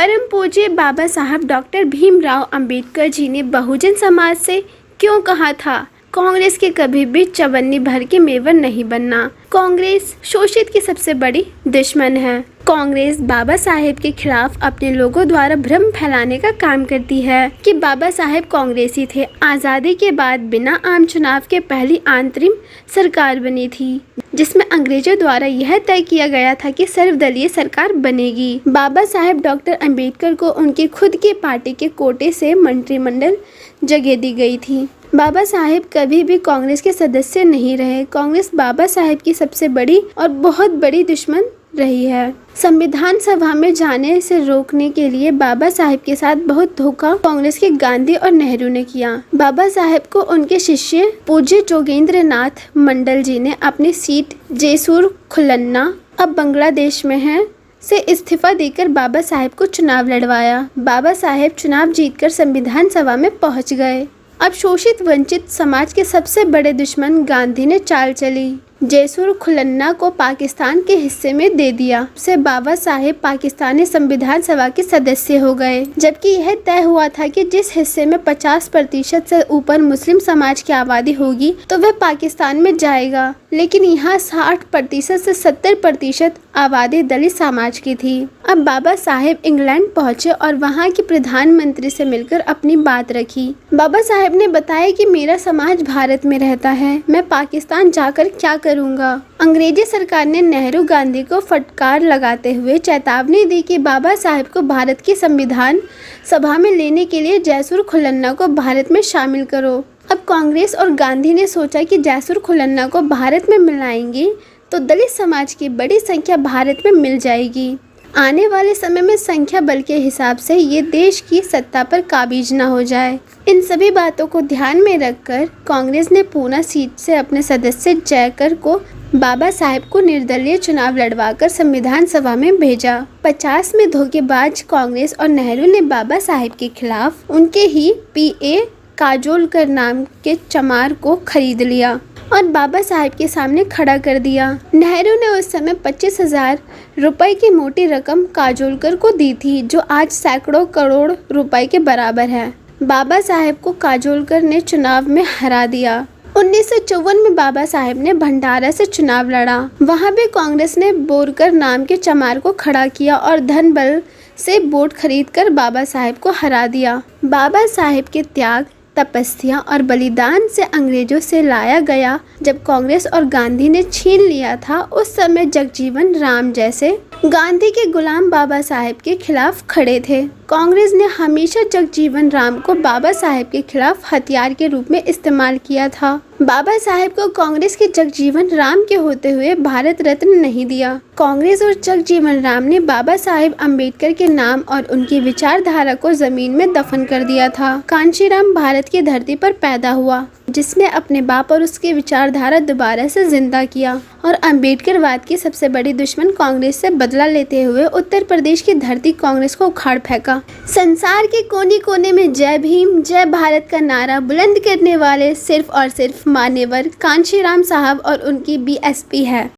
परम पूज्य बाबा साहब डॉक्टर भीमराव अंबेडकर जी ने बहुजन समाज से क्यों कहा था, कांग्रेस के कभी भी चवन्नी भर के मेवर नहीं बनना। कांग्रेस शोषित की सबसे बड़ी दुश्मन है। कांग्रेस बाबा साहेब के खिलाफ अपने लोगों द्वारा भ्रम फैलाने का काम करती है कि बाबा साहेब कांग्रेसी थे। आज़ादी के बाद बिना आम चुनाव के पहली अंतरिम सरकार बनी थी, जिसमें अंग्रेजों द्वारा यह तय किया गया था कि सर्वदलीय सरकार बनेगी। बाबा साहेब डॉक्टर अंबेडकर को उनकी खुद की पार्टी के कोटे से मंत्रिमंडल जगह दी गई थी। बाबा साहेब कभी भी कांग्रेस के सदस्य नहीं रहे। कांग्रेस बाबा साहेब की सबसे बड़ी और बहुत बड़ी दुश्मन रही है। संविधान सभा में जाने से रोकने के लिए बाबा साहेब के साथ बहुत धोखा कांग्रेस के गांधी और नेहरू ने किया। बाबा साहेब को उनके शिष्य पूज्य जोगेंद्र नाथ मंडल जी ने अपनी सीट जैसूर खुलन्ना, अब बांग्लादेश में है, से इस्तीफा देकर बाबा साहेब को चुनाव लड़वाया। बाबा साहेब चुनाव जीतकर संविधान सभा में पहुंच गए। अब शोषित वंचित समाज के सबसे बड़े दुश्मन गांधी ने चाल चली। जैसूर खुलन्ना को पाकिस्तान के हिस्से में दे दिया से बाबा साहेब पाकिस्तानी संविधान सभा के सदस्य हो गए, जबकि यह तय हुआ था कि जिस हिस्से में 50% से ऊपर मुस्लिम समाज की आबादी होगी तो वह पाकिस्तान में जाएगा, लेकिन यहाँ 60% से 70% आबादी दलित समाज की थी। अब बाबा साहेब इंग्लैंड पहुंचे और वहाँ के प्रधानमंत्री से मिलकर अपनी बात रखी। बाबा साहेब ने बताया कि मेरा समाज भारत में रहता है, मैं पाकिस्तान जाकर क्या करूंगा। अंग्रेजी सरकार ने नेहरू गांधी को फटकार लगाते हुए चेतावनी दी कि बाबा साहेब को भारत की संविधान सभा में लेने के लिए जैसूर खुलन्ना को भारत में शामिल करो। अब कांग्रेस और गांधी ने सोचा कि जैसूर खुलन्ना को भारत में मिलाएंगे तो दलित समाज की बड़ी संख्या भारत में मिल जाएगी। आने वाले समय में संख्या बल के हिसाब से ये देश की सत्ता पर काबिज न हो जाए। इन सभी बातों को ध्यान में रखकर कांग्रेस ने पूना सीट से अपने सदस्य जयकर को बाबा साहेब को निर्दलीय चुनाव लड़वाकर संविधान सभा में भेजा। 50 में धोखेबाज कांग्रेस और नेहरू ने बाबा साहेब के खिलाफ उनके ही पीए काजोलकर नाम के चमार को खरीद लिया और बाबा साहेब के सामने खड़ा कर दिया। नेहरू ने उस समय 25,000 रुपए की मोटी रकम काजोलकर को दी थी, जो आज सैकड़ों करोड़ रुपए के बराबर है। बाबा साहेब को काजोलकर ने चुनाव में हरा दिया। 1954 में बाबा साहेब ने भंडारा से चुनाव लड़ा। वहां भी कांग्रेस ने बोरकर नाम के चमार को खड़ा किया और धन बल से वोट खरीदकर बाबा साहेब को हरा दिया। बाबा साहेब के त्याग, तपस्या और बलिदान से अंग्रेजों से लाया गया जब कांग्रेस और गांधी ने छीन लिया था, उस समय जगजीवन राम जैसे गांधी के गुलाम बाबा साहेब के खिलाफ खड़े थे। कांग्रेस ने हमेशा जगजीवन राम को बाबा साहेब के खिलाफ हथियार के रूप में इस्तेमाल किया था। बाबा साहेब को कांग्रेस के जगजीवन राम के होते हुए भारत रत्न नहीं दिया। कांग्रेस और जगजीवन राम ने बाबा साहेब अंबेडकर के नाम और उनकी विचारधारा को जमीन में दफन कर दिया था। कांशीराम भारत की धरती पर पैदा हुआ, जिसने अपने बाप और उसकी विचारधारा दोबारा से जिंदा किया और अंबेडकरवाद की सबसे बड़ी दुश्मन कांग्रेस से बदला लेते हुए उत्तर प्रदेश की धरती कांग्रेस को उखाड़ फेंका। संसार के कोने कोने में जय भीम जय भारत का नारा बुलंद करने वाले सिर्फ और सिर्फ मान्यवर कांशीराम साहब और उनकी बीएसपी है।